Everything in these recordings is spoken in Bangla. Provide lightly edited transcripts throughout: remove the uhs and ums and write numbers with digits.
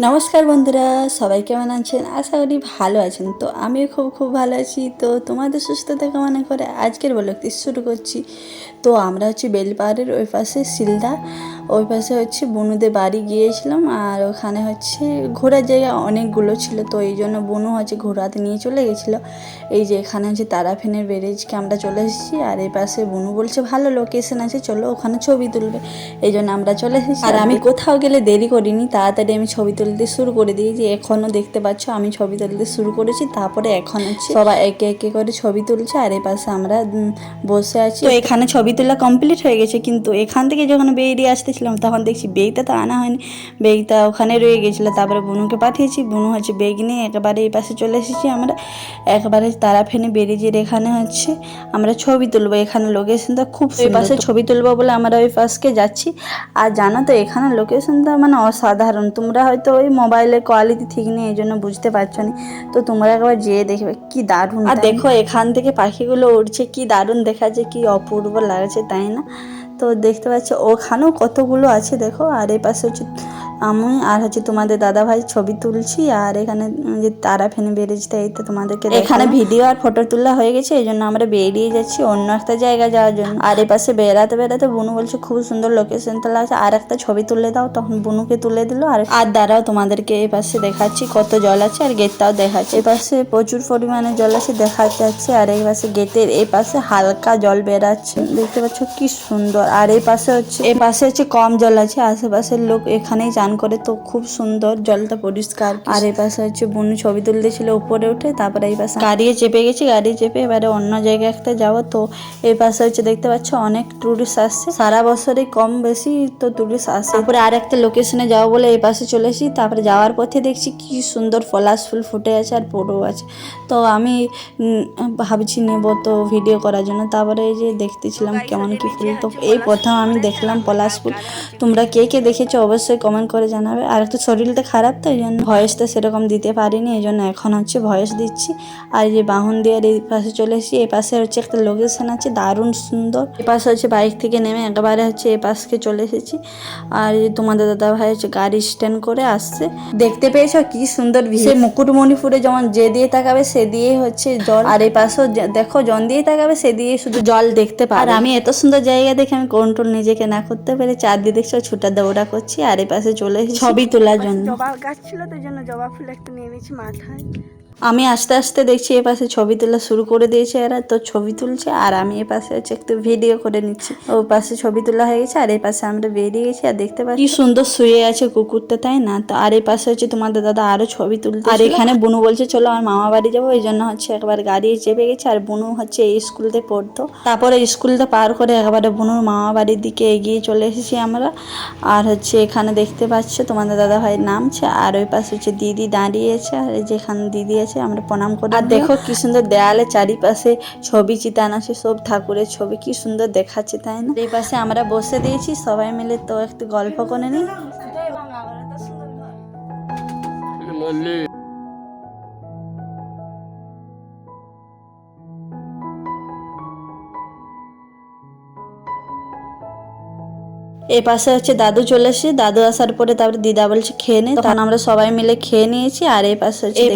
নমস্কার বন্ধুরা, সবাই কেমন আছেন? আশা করি ভালো আছেন। তো আমিও খুব খুব ভালো আছি। তো তোমাদের সুস্থতা কামনা করে আজকের ব্লগটি শুরু করছি। তো আমরা বেলপাহাড়ের ওই পাশে শিলদা, ওই পাশে বনুদের বাড়ি গিয়েছিলাম। আর ওখানে ঘোরার জায়গা অনেকগুলো ছিল, তো এই জন্য বনু ঘোরাতে নিয়ে চলে গেছিলো। এই যে এখানে তারাফেনের ব্যারেজকে আমরা চলে এসেছি। আর এই পাশে বনু বলছে ভালো লোকেশন আছে, চলো ওখানে ছবি তুলবে। এই জন্য আমরা চলে এসেছি। আর আমি কোথাও গেলে দেরি করিনি, তাড়াতাড়ি আমি ছবি তুলতে শুরু করে দিই। যে এখনও দেখতে পাচ্ছ আমি ছবি তুলতে শুরু করেছি। তারপরে এখন সবাই একে একে করে ছবি তুলছে। আর এই পাশে আমরা বসে আছি। তো এখানে ছবি তোলা কমপ্লিট হয়ে গেছে, কিন্তু এখান থেকে যখন বেরিয়ে আসতেছিলাম তখন দেখছি বেগটা তো আনা হয়নি, বেগটা ওখানে রয়ে গেছিলো। তারপরে বুনুকে পাঠিয়েছি, বুনু বেগ নিয়ে একেবারে এই পাশে চলে এসেছি। আমরা একেবারে তারাফেনে ব্যারেজের এখানে আমরা ছবি তুলবো। এখানে লোকেশনটা খুব সুন্দর, এই পাশে ছবি তুলবো বলে আমরা ওই পাশকে যাচ্ছি। আর জানো তো এখানে লোকেশনটা মানে অসাধারণ। তোমরা হয়তো ওই মোবাইলের কোয়ালিটি ঠিক নেই, এই জন্য বুঝতে পারছো না। তো তোমরা একবার যেয়ে দেখবে কি দারুণ। আর দেখো এখান থেকে পাখিগুলো উড়ছে, কি দারুণ দেখাচ্ছে, কি অপূর্ব লাগছে, তাই না? তো দেখতে পাচ্ছ ওখানেও কতগুলো আছে দেখো। আর এই পাশে আমি আর তোমাদের দাদা ভাই ছবি তুলছি। আর এখানে যে তারাফেনে ব্যারেজটা, এই তো তোমাদেরকে এখানে ভিডিও আর ফটো তোলা হয়ে গেছে। এই জন্য আমরা বেরিয়ে যাচ্ছি অন্য একটা জায়গায় যাওয়ার জন্য। আর এই পাশে বেড়াতে বেড়াতে বুনু বলছে খুব সুন্দর লোকেশনটা লাগছে, আর একটা ছবি তুলে দাও। তখন বুনুকে তুলে দিল। আর দাঁড়াও তোমাদেরকে এই পাশে দেখাচ্ছি কত জল আছে, আর গেটটাও দেখাচ্ছি। এই পাশে প্রচুর পরিমাণে জল আছে দেখা যাচ্ছে। আর এই পাশে গেটের এই পাশে হালকা জল বেরাচ্ছে, দেখতে পাচ্ছ কি সুন্দর। আর এই পাশে কম জল আছে, আশেপাশের লোক এখানেই চান করে, তো খুব সুন্দর জলটা পরিষ্কার। আর এই পাশে বুনু ছবি তুলতে ছিল উপরে উঠে। তারপরে এই পাশে গাড়ি চেপে গেছি, গাড়ি চেপে এবারে অন্য জায়গায় একটা যাবো। তো এই পাশে দেখতে পাচ্ছ অনেক টুরিস্ট আসছে, সারা বছরই কম বেশি তো টুরিস্ট আসে। তারপরে আর একটা লোকেশনে যাবো বলে এই পাশে চলে এসেছি। তারপরে যাওয়ার পথে দেখছি কি সুন্দর পলাশ ফুল ফুটে আছে আর পড়েও আছে। তো আমি ভাবছি নেবো তো ভিডিও করার জন্য। তারপরে এই যে দেখতেছিলাম কেমন কি ফুল। তো এই প্রথম আমি দেখলাম পলাশ ফুল। তোমরা কে কে দেখেছো অবশ্যই কমেন্ট করে জানাবে। আর একটু শরীরটা খারাপ, তো এই জন্য ভয়েসটা সেরকম দিতে পারিনি, এই জন্য এখন ভয়েস দিচ্ছি। আর এই যে বাহন দিয়ে এই পাশে চলে এসেছি। এই পাশে একটা লোকেশন আছে দারুণ সুন্দর। এই পাশে বাইক থেকে নেমে একেবারে এই পাশকে চলে এসেছি। আর এই তোমাদের দাদা ভাই গাড়ি স্ট্যান্ড করে আসছে। দেখতে পেয়েছো কি সুন্দর ভিউ। সেই মুকুটমণিপুরে যেমন যে দিয়ে তাকাবে সে দিয়ে জল, আর এই পাশেও দেখো জন দিয়ে তাকাবে সে দিয়ে শুধু জল দেখতে পাবে। আর আমি এত সুন্দর জায়গা দেখে আমি কন্ট্রোল নিজেকে না করতে পেরে চার দিয়ে দেখছো ছুটা দৌড়া করছি। আর এই পাশে চলে এসেছি ছবি তোলার জন্য। জবা গাছ ছিল, তো জন্য জবা ফুল একটু নিয়ে নিয়েছি মাথায়। আমি আস্তে আস্তে দেখছি এ পাশে ছবি তোলা শুরু করে দিয়েছে এরা, তো ছবি তুলছে। আর আমি এ পাশে একটু ভিডিও করে নিচ্ছি। ও পাশে ছবি তোলা হয়ে গেছে। আর এই পাশে আমরা বেরিয়ে গেছি। আর দেখতে পাচ্ছি কি সুন্দর শুয়ে আছে কুকুরটা, তাই না? তো আর এই পাশে তোমাদের দাদা আরো ছবি তুলতে। আর এখানে বুনু বলছে চলো আমার মামা বাড়ি যাবো, এই জন্য একবার গাড়ি চেপে গেছে। আর বুনু এই স্কুলতে পড়তো। তারপরে স্কুলটা পার করে একেবারে বুনুর মামা বাড়ির দিকে এগিয়ে চলে এসেছি আমরা। আর এখানে দেখতে পাচ্ছ তোমাদের দাদা ভাই নামছে। আর ওই পাশে দিদি দাঁড়িয়েছে। আর যেখানে দিদি আছে আমরা প্রণাম করি। আর দেখো কি সুন্দর দেয়ালে চারিপাশে ছবি চিতানো আছে, সব ঠাকুরের ছবি, কি সুন্দর দেখাচ্ছে, তাই না? এই পাশে আমরা বসে দিয়েছি সবাই মিলে, তো একটু গল্প করে নিই। এই পাশে দাদু চলে এসেছে। দাদু আসার পরে তারপরে দিদা বলছে খেয়ে নে, তখন আমরা সবাই মিলে খেয়ে নিয়েছি। আর এই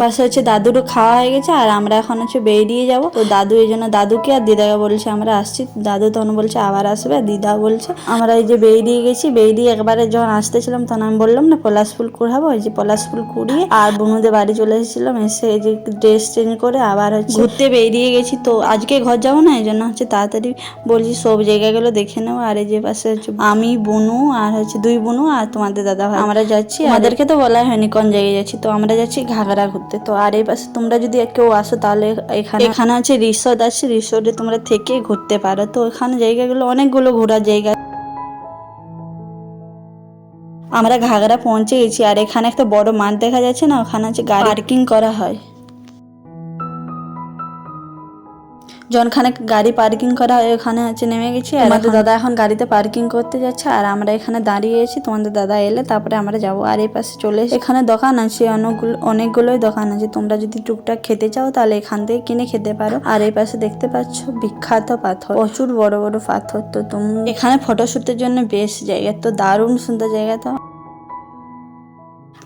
পাশে দাদুরও খাওয়া হয়ে গেছে। আর আমরা এখন বেরিয়ে যাব। তো দাদু এই জন্য দাদুকে আর দিদাকে বলছে আমরা আসছি। দাদু তখন বলছে আবার আসবে। আর দিদা বলছে আমরা এই যে বেরিয়ে গেছি। বেরিয়ে একবারে যখন আসতেছিলাম তখন আমি বললাম না পলাশ ফুল কুড়াবো, এই যে পলাশ ফুল কুড়িয়ে আর বুনুদের বাড়ি চলে এসেছিলাম। এসে এই যে ড্রেস চেঞ্জ করে আবার ঘুরতে বেরিয়ে গেছি। তো আজকে ঘর যাবো না, এই জন্য তাড়াতাড়ি বলছি সব জায়গাগুলো দেখে নেবো। আর এই যে পাশে আমি বুনু আর দুই বুনু আর তোমাদের দাদা ভাই আমরা যাচ্ছি। আমাদেরকে তো বলা হয়নি কোন জায়গায় যাচ্ছি, তো আমরা যাচ্ছি ঘাগরা ঘুরতে। তো আর এই পাশে তোমরা যদি কেউ আসো তাহলে এখানে রিসোর্ট আছে, রিসোর্টে তোমরা থেকে ঘুরতে পারো। তো এখানে জায়গাগুলো অনেকগুলো ঘোরার জায়গা। আমরা ঘাগরা পৌঁছে গেছি। আর এখানে একটা বড় মাঠ দেখা যাচ্ছে না, ওখানে গাড়ি পার্কিং করা হয়। যখনখানে গাড়ি পার্কিং করা হয় ওখানে নেমে গেছি। আর আমাদের দাদা এখন গাড়িতে পার্কিং করতে যাচ্ছে। আর আমরা এখানে দাঁড়িয়ে আছি, তোমাদের দাদা এলে তারপরে আমরা যাবো। আর এই পাশে চলে এসে এখানে দোকান আছে, অনেকগুলোই দোকান আছে। তোমরা যদি টুকটাক খেতে চাও তাহলে এখান থেকে কিনে খেতে পারো। আর এই পাশে দেখতে পাচ্ছ বিখ্যাত পাথর, প্রচুর বড় বড় পাথর। তো তুমি এখানে ফটোশুটের জন্য বেস্ট জায়গা, তো দারুণ সুন্দর জায়গাটা।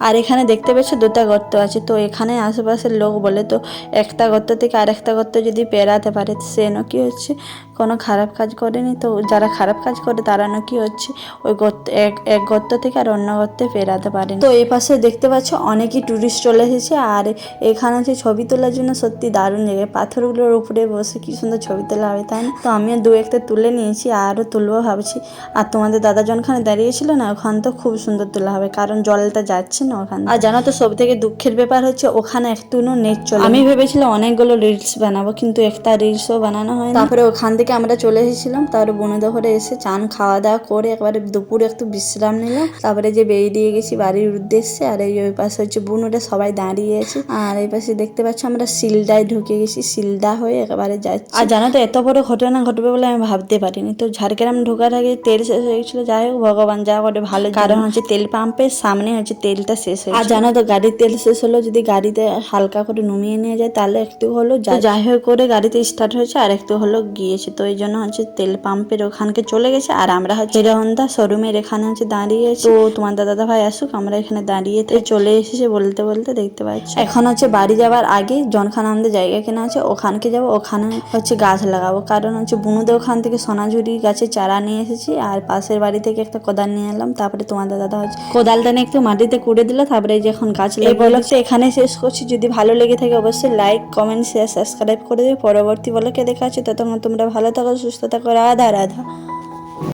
আর এখানে দেখতে পাচ্ছ দুটো গর্ত আছে, তো এখানে আশেপাশের লোক বলে তো একটা গর্ত থেকে আরেকটা গর্ত যদি পেরাতে পারে সে নাকি হচ্ছে কোনো খারাপ কাজ করেনি। তো যারা খারাপ কাজ করে তারা নাকি হচ্ছে ওই গর্ত এক গর্ত থেকে আর অন্য গর্তে পেরাতে পারেনি। তো এই পাশে দেখতে পাচ্ছ অনেকই টুরিস্ট চলে এসেছে, আর এখানে হচ্ছে ছবি তোলার জন্য সত্যি দারুণ জায়গা। পাথরগুলোর উপরে বসে কি সুন্দর ছবি তোলা হবে, তাই না? তো আমিও দু একটা তুলে নিয়েছি, আরও তুলবো ভাবছি। আর তোমাদের দাদা যখনখানে দাঁড়িয়েছিল না, ওখান তো খুব সুন্দর তোলা হবে, কারণ জলটা যাচ্ছে না ওখানে। আর জানো তো সব থেকে দুঃখের ব্যাপার হচ্ছে ওখানে একটুও নেট চলে। আমি ভেবেছিলাম অনেকগুলো রিলস বানাবো, কিন্তু একটা রিলসও বানানো হয়। তারপরে ওখান থেকে আমরা চলে এসেছিলাম, তারপরে বনেদা ঘরে এসে চান খাওয়া দাওয়া করে একবারে দুপুরে একটু বিশ্রাম নিলাম। তারপরে যে বেরিয়ে গেছি বাড়ির উদ্দেশ্যে। আর এই ওই পাশে হচ্ছে বুনুটা সবাই দাঁড়িয়ে আছে, আর এই পাশে দেখতে পাচ্ছ আমরা শিলদায় ঢুকে গেছি, শিলদা হয়ে একেবারে যাচ্ছি। আর জানো তো এত বড় ঘটনা ঘটবে বলে আমি ভাবতে পারিনি। তো ঝাড়গ্রাম ঢোকার আগে তেল শেষ হয়ে গেছিল, যাই হোক ভগবান যা করে ভালো, কারণ হচ্ছে তেল পাম্পের সামনে হচ্ছে তেলটা শেষ হয়েছে। আর জানো তো গাড়ির তেল শেষ হলো যদি গাড়িতে হালকা করে নুমিয়ে নিয়ে যায় তাহলে একটু হলো যাই হোক করে গাড়িতে স্টার্ট হয়েছে আর একটু হলো গিয়েছে। তো এই জন্য হচ্ছে তেল পাম্পের ওখানকে চলে গেছে, আর আমরা হচ্ছে হিরো হন্ডা শোরুমের এখানে হচ্ছে দাঁড়িয়ে আছি। তো তোমার দাদা ভাই আসুক, আমরা এখানে দাঁড়িয়ে চলে এসেছে বলতে বলতে দেখতে পাচ্ছি। এখন হচ্ছে বাড়ি যাওয়ার আগে যনখানে আমাদের জায়গা কেনা আছে ওখানকে যাবো, ওখানে হচ্ছে গাছ লাগাবো, কারণ হচ্ছে বুনুদের ওখান থেকে সোনাঝুরি গাছের চারা নিয়ে এসেছি, আর পাশের বাড়ি থেকে একটা কোদাল নিয়ে এলাম। তারপরে তোমাদের দাদা হচ্ছে কোদালটা নিয়ে একটু মাটিতে কুড়ে দিল, তারপরে যে এখন গাছ লাগিয়ে ব্লগটা এখানে শেষ করছি। যদি ভালো লেগে থাকে অবশ্যই লাইক কমেন্ট শেয়ার সাবস্ক্রাইব করে দেবে। পরবর্তী ব্লগে দেখা আছে, ততক্ষণ তোমরা ভালো থাকো সুস্থ থাকো। রাধা রাধা।